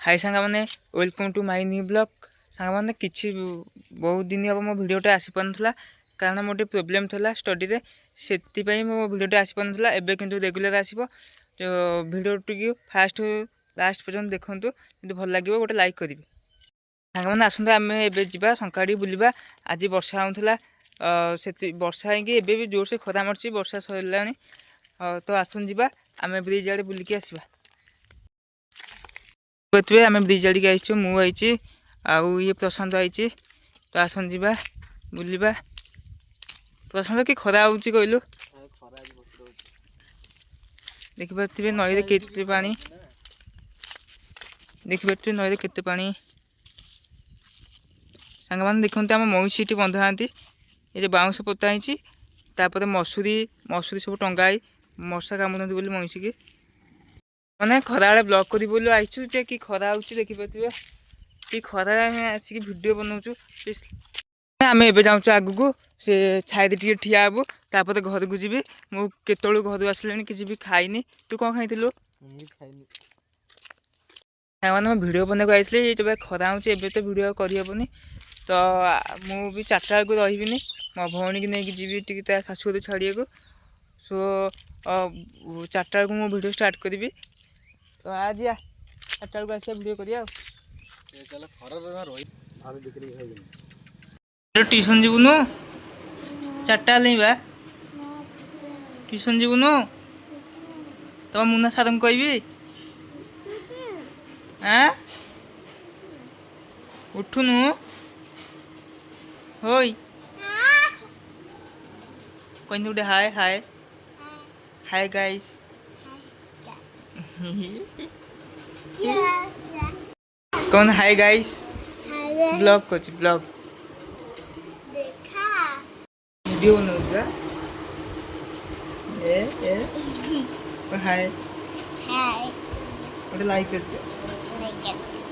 हाय सांग मैंने welcome to my new blog सांग मैंने किसी बहुत दिन हम मो भिडियोटे आसी पारा कारण मोटे प्रोब्लेम था स्टडी रे से मो भिडियोटे आसी पारा एवं किंतु रेगुलर आसो भिडियोटी फास्ट लास्ट पर्यटन देखूँ कितु भल लगे गोटे लाइक करेंगे सांग मैंने आसते आम ए जा संकाड़ी बुलवा आज वर्षा होता से वर्षा होगी भी जोर से खरा मार्च वर्षा सरला तो आसन जा आम ब्रिज आड़े बुलिकी आसवा आम ब्रिज आड़िक आई मुझे आउ ये प्रशांत आई तो आसन जा बुलवा प्रशांत कि खरा हो कहलु देखिपे नई के पा देखिपे नई के पा सांग मैंने देखते आम मईसी बंधा हाँ ये बाउंश पोताई तापर मसूरी मसूरी सब टंगाई मशा कामुदी बोली मईसी की मैंने खरा आड़े ब्लॉग करी बोली आईचु जे कि खरा हो देखिपे कि खरा आसिक भिडियो बनाऊँ आम ए जाऊँ आगू से छाई टे ठिया हबू तापर घर को जी मुझे घर आसले किसी भी खाईनी तू कौन खाई मैंने भिडियो बनवाक आई जब खरा हो तो भिडियो करहबनी तो मुझे चार्टा बेलू रही मो भौणी की नहीं जी टी शाशु घर छाड़िया को सो चार्टा बेलू मुझे भिडियो स्टार्ट करी तो आज चार्टा बेलू आसा भिडियो करिया ट्यूशन जीवुनु चार्टा बा ट्यूशन जीवुनु तो मुना सार को कहि हाँ उठुनु होई कहीं गोटे हाय हाय हाय गाइस कौन हाय गाइस ब्लॉग कर ब्लॉग वीडियो बनाऊगा हाय हाय गोटे लाइक कर